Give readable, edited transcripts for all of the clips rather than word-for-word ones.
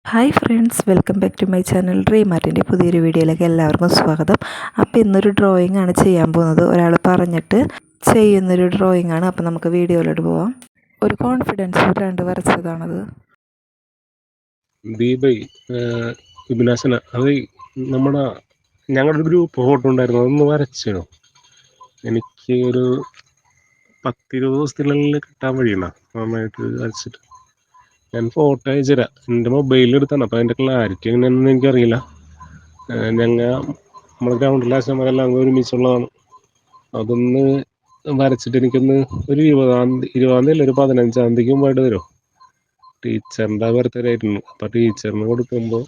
Hi friends, welcome back to my channel dream ആർട്ടിൻ്റെ പുതിയൊരു വീഡിയോയിലേക്ക് എല്ലാവർക്കും സ്വാഗതം. അപ്പോൾ ഇന്നൊരു ഡ്രോയിങ് ആണ് ചെയ്യാൻ പോകുന്നത്. ഒരാൾ പറഞ്ഞിട്ട് ചെയ്യുന്നൊരു ഡ്രോയിങ് ആണ്. അപ്പോൾ നമുക്ക് വീഡിയോയിലോട്ട് പോവാം. ഒരു കോൺഫിഡൻസ് ഇല്ലാണ്ട് വരച്ചതാണത്. ദീപൈ വിപിനാശന അത് ഞങ്ങളുടെ ഗ്രൂപ്പ് ഫോട്ടോ ഉണ്ടായിരുന്നു, അതൊന്ന് വരച്ചോ. എനിക്ക് ഒരു 10-20 ദിവസത്തിനുള്ളിൽ കിട്ടാൻ വഴിയുണ്ടോ? നന്നായിട്ട് വരച്ചിട്ട് ഞാൻ ഫോട്ടോ അയച്ചുതരാം. എൻ്റെ മൊബൈലിൽ എടുത്താണ്, അപ്പോൾ അതിൻ്റെ ക്ലാരിറ്റി എങ്ങനെയാണെന്ന് എനിക്കറിയില്ല. നമ്മുടെ ഗ്രൗണ്ടിലെ ആശാന്മാരെല്ലാം ഒരുമിച്ചുള്ളതാണ്. അതൊന്ന് വരച്ചിട്ട് എനിക്കൊന്ന് ഒരു 20-ാം തീയതി അല്ല, ഒരു 15-ാം തീയതിക്ക് മുമ്പായിട്ട് തരുമോ? ടീച്ചറിൻ്റെ ബർത്ത്ഡേ ആയിരുന്നു. അപ്പോൾ ടീച്ചറിന് കൊടുക്കുമ്പോൾ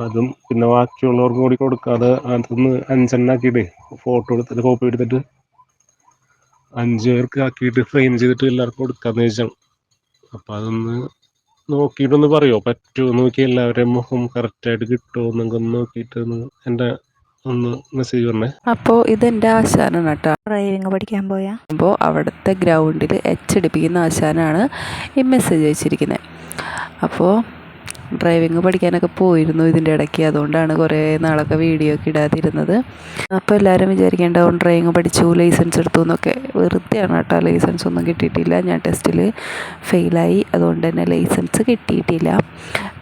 അതും പിന്നെ ബാക്കിയുള്ളവർക്കും കൂടി കൊടുക്കാതെ അതൊന്ന് 5 ആക്കിയിട്ട് ഫോട്ടോ എടുത്തിട്ട് കോപ്പി എടുത്തിട്ട് 5 പേർക്ക് ആക്കിയിട്ട് ഫ്രെയിം ചെയ്തിട്ട് എല്ലാവർക്കും കൊടുക്കാമെന്ന് ചോദിച്ചാൽ. അപ്പം അതൊന്ന് നോക്കിയിട്ടൊന്ന് പറയുമോ? പറ്റുമോ നോക്കി എല്ലാവരുടെയും മുഖം കറക്റ്റായിട്ട് കിട്ടുമോ എന്നൊക്കെ ഒന്ന് നോക്കിയിട്ട് എൻ്റെ ഒന്ന് മെസ്സേജ് പറഞ്ഞേ. അപ്പോൾ ഇതെൻ്റെ ആശാനാണ് കേട്ടോ. ഡ്രൈവിങ് പഠിക്കാൻ അപ്പോൾ അവിടുത്തെ ഗ്രൗണ്ടിൽ എച്ചടിപ്പിക്കുന്ന ആശാനാണ് ഈ മെസ്സേജ് അയച്ചിരിക്കുന്നത്. അപ്പോൾ ഡ്രൈവിങ് പഠിക്കാനൊക്കെ പോയിരുന്നു ഇതിൻ്റെ ഇടയ്ക്ക്, അതുകൊണ്ടാണ് കുറേ നാളൊക്കെ വീഡിയോ ഒക്കെ ഇടാതിരുന്നത്. അപ്പോൾ എല്ലാവരും വിചാരിക്കേണ്ടാവും ഡ്രൈവിങ് പഠിച്ചു, ലൈസൻസ് എടുത്തു എന്നൊക്കെ. വെറുതെയാണ് കേട്ടോ, ലൈസൻസ് ഒന്നും കിട്ടിയിട്ടില്ല. ഞാൻ ടെസ്റ്റിൽ ഫെയിലായി, അതുകൊണ്ട് തന്നെ ലൈസൻസ് കിട്ടിയിട്ടില്ല.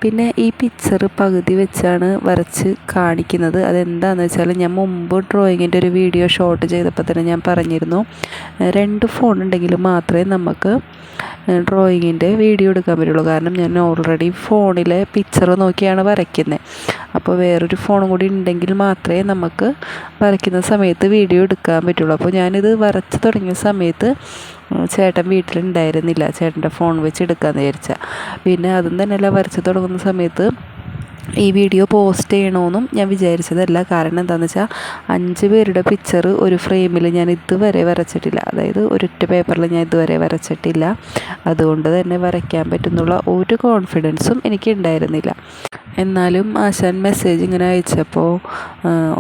പിന്നെ ഈ പിക്ചർ പകുതി വെച്ചാണ് വരച്ച് കാണിക്കുന്നത്. അതെന്താണെന്ന് വെച്ചാൽ, ഞാൻ മുമ്പ് ഡ്രോയിങ്ങിൻ്റെ ഒരു വീഡിയോ ഷോട്ട് ചെയ്തപ്പോൾ തന്നെ ഞാൻ പറഞ്ഞിരുന്നു, 2 ഫോൺ ഉണ്ടെങ്കിൽ മാത്രമേ നമുക്ക് ഡ്രോയിങ്ങിൻ്റെ വീഡിയോ എടുക്കാൻ പറ്റുള്ളൂ. കാരണം ഞാൻ ഓൾറെഡി ഫോണിലെ പിക്ചർ നോക്കിയാണ് വരയ്ക്കുന്നത്. അപ്പോൾ വേറൊരു ഫോണും കൂടി ഉണ്ടെങ്കിൽ മാത്രമേ നമുക്ക് വരയ്ക്കുന്ന സമയത്ത് വീഡിയോ എടുക്കാൻ പറ്റുള്ളൂ. അപ്പോൾ ഞാനിത് വരച്ച് തുടങ്ങിയ സമയത്ത് ചേട്ടൻ വീട്ടിലുണ്ടായിരുന്നില്ല. ചേട്ടൻ്റെ ഫോൺ വെച്ച് എടുക്കാമെന്ന് വിചാരിച്ചാൽ. പിന്നെ അതും തന്നെയല്ല, വരച്ച് തുടങ്ങുന്ന സമയത്ത് ഈ വീഡിയോ പോസ്റ്റ് ചെയ്യണമെന്നും ഞാൻ വിചാരിച്ചതല്ല. കാരണം എന്താണെന്ന് വെച്ചാൽ 5 പേരുടെ പിക്ചർ ഒരു ഫ്രെയിമിൽ ഞാൻ ഇതുവരെ വരച്ചിട്ടില്ല. അതായത് ഒരൊറ്റ പേപ്പറിൽ ഞാൻ ഇതുവരെ വരച്ചിട്ടില്ല. അതുകൊണ്ട് തന്നെ വരയ്ക്കാൻ പറ്റുന്നുള്ള ഒരു കോൺഫിഡൻസും എനിക്ക് ഉണ്ടായിരുന്നില്ല. എന്നാലും ആശാൻ മെസ്സേജ് ഇങ്ങനെ അയച്ചപ്പോൾ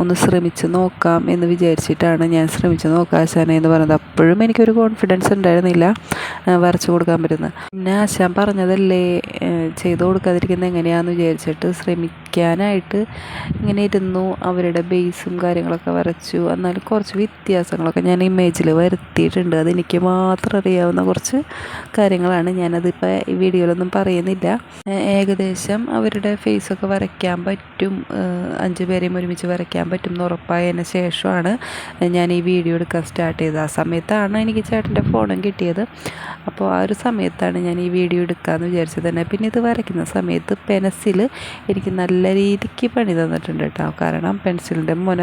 ഒന്ന് ശ്രമിച്ച് നോക്കാം എന്ന് വിചാരിച്ചിട്ടാണ് ഞാൻ ശ്രമിച്ച് നോക്കാം ആശാനെ എന്ന് പറയുന്നത്. അപ്പോഴും എനിക്കൊരു കോൺഫിഡൻസ് ഉണ്ടായിരുന്നില്ല വരച്ചു കൊടുക്കാൻ പറ്റുന്നത്. പിന്നെ ആശാൻ പറഞ്ഞതല്ലേ, ചെയ്തു കൊടുക്കാതിരിക്കുന്നത് എങ്ങനെയാണെന്ന് വിചാരിച്ചിട്ട് ശ്രമിക്കാനായിട്ട് ഇങ്ങനെ ഇരുന്നു. അവരുടെ ബേസും കാര്യങ്ങളൊക്കെ വരച്ചു. എന്നാലും കുറച്ച് വ്യത്യാസങ്ങളൊക്കെ ഞാൻ ഇമേജിൽ വരുത്തിയിട്ടുണ്ട്. അതെനിക്ക് മാത്രം അറിയാവുന്ന കുറച്ച് കാര്യങ്ങളാണ്. ഞാനതിപ്പോൾ ഈ വീഡിയോയിലൊന്നും പറയുന്നില്ല. ഏകദേശം അവരുടെ ഫേസൊക്കെ വരയ്ക്കാൻ പറ്റും, 5 പേരെയും ഒരുമിച്ച് വരയ്ക്കാൻ പറ്റും എന്ന് ഉറപ്പായതിന് ശേഷമാണ് ഞാൻ ഈ വീഡിയോ എടുക്കാൻ സ്റ്റാർട്ട് ചെയ്തത്. ആ സമയത്താണ് എനിക്ക് ചേട്ടൻ്റെ ഫോണും കിട്ടിയത്. അപ്പോൾ ആ ഒരു സമയത്താണ് ഞാൻ ഈ വീഡിയോ എടുക്കാമെന്ന് വിചാരിച്ചത് തന്നെ. പിന്നെ ഇത് വരയ്ക്കുന്ന സമയത്ത് പെൻസിൽ എനിക്ക് നല്ല രീതിക്ക് പണി തന്നിട്ടുണ്ട് കേട്ടോ. കാരണം പെൻസിലിൻ്റെ മുന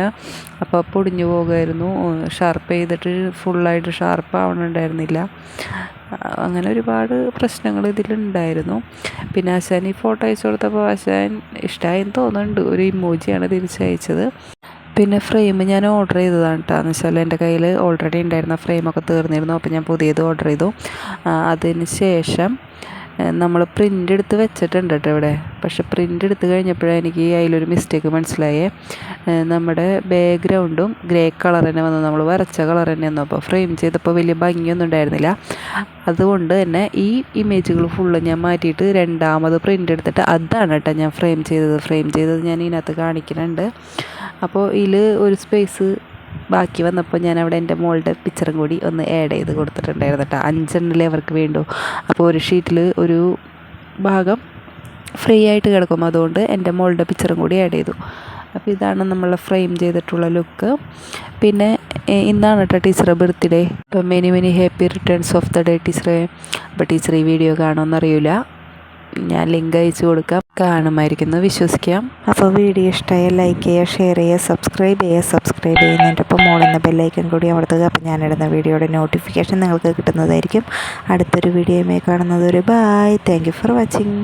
അപ്പോൾ പൊടിഞ്ഞു പോകുമായിരുന്നു. ഷാർപ്പ് ചെയ്തിട്ട് ഫുള്ളായിട്ട് ഷാർപ്പ് ആവണുണ്ടായിരുന്നില്ല. അങ്ങനെ ഒരുപാട് പ്രശ്നങ്ങൾ ഇതിലുണ്ടായിരുന്നു. പിന്നെ ആശാൻ ഈ ഫോട്ടോ അയച്ചു കൊടുത്തപ്പോൾ ആശാൻ ഇഷ്ടമായെന്ന് തോന്നുന്നുണ്ട്. ഒരു ഇമോജിയാണ് തിരിച്ചയച്ചത്. പിന്നെ ഫ്രെയിം ഞാൻ ഓർഡർ ചെയ്തതാണ് കേട്ടോ. എന്ന് വെച്ചാൽ എൻ്റെ കയ്യിൽ ഓൾറെഡി ഉണ്ടായിരുന്ന ഫ്രെയിമൊക്കെ തീർന്നിരുന്നു. അപ്പോൾ ഞാൻ പുതിയത് ഓർഡർ ചെയ്തു. അതിന് ശേഷം നമ്മൾ പ്രിൻ്റ് എടുത്ത് വെച്ചിട്ടുണ്ട് കേട്ടോ ഇവിടെ. പക്ഷെ പ്രിൻ്റ് എടുത്ത് കഴിഞ്ഞപ്പോഴേ എനിക്ക് അതിലൊരു മിസ്റ്റേക്ക് മനസ്സിലായേ. നമ്മുടെ ബാക്ക്ഗ്രൗണ്ടും ഗ്രേ കളർ തന്നെ വന്നു, നമ്മൾ വരച്ച കളർ തന്നെ വന്നു. അപ്പോൾ ഫ്രെയിം ചെയ്തപ്പോൾ വലിയ ഭംഗിയൊന്നും ഉണ്ടായിരുന്നില്ല. അതുകൊണ്ട് തന്നെ ഈ ഇമേജുകൾ ഫുള്ള് ഞാൻ മാറ്റിയിട്ട് 2ാമത് പ്രിൻ്റ് എടുത്തിട്ട് അതാണ് കേട്ടോ ഞാൻ ഫ്രെയിം ചെയ്തത് ഞാൻ ഇതിനകത്ത് കാണിക്കുന്നുണ്ട്. അപ്പോൾ ഇതിൽ ഒരു സ്പേസ് ബാക്കി വന്നപ്പോൾ ഞാൻ അവിടെ എൻ്റെ മോളുടെ പിക്ചറും കൂടി ഒന്ന് ആഡ് ചെയ്ത് കൊടുത്തിട്ടുണ്ടായിരുന്നു കേട്ടോ. 5 എണ്ണല്ലേ അവർക്ക് വേണ്ടു. അപ്പോൾ ഒരു ഷീറ്റിൽ ഒരു ഭാഗം ഫ്രീ ആയിട്ട് കിടക്കും, അതുകൊണ്ട് എൻ്റെ മോളുടെ പിക്ചറും കൂടി ആഡ് ചെയ്തു. അപ്പോൾ ഇതാണ് നമ്മൾ ഫ്രെയിം ചെയ്തിട്ടുള്ള ലുക്ക്. പിന്നെ ഇന്നാണ് കേട്ടോ ടീച്ചറെ ബർത്ത്ഡേ. അപ്പോൾ many happy returns of the day ടീച്ചറെ. അപ്പോൾ ടീച്ചർ ഈ വീഡിയോ കാണുമെന്നറിയില്ല, ഞാൻ ലിങ്ക് അയച്ചു കൊടുക്കാം, കാണുമായിരിക്കുന്നു വിശ്വസിക്കാം. അപ്പോൾ വീഡിയോ ഇഷ്ടമായ ലൈക്ക് ചെയ്യുക, ഷെയർ ചെയ്യുക, സബ്സ്ക്രൈബ് ചെയ്യുന്നതിൻ്റെ ഒപ്പം മോളെന്ന ബെല്ലൈക്കൺ കൂടി അമർത്തുക. അപ്പോൾ ഞാനിടുന്ന വീഡിയോയുടെ നോട്ടിഫിക്കേഷൻ നിങ്ങൾക്ക് കിട്ടുന്നതായിരിക്കും. അടുത്തൊരു വീഡിയോയുമായി കാണുന്നത് ഒരു bye. Thank you for watching.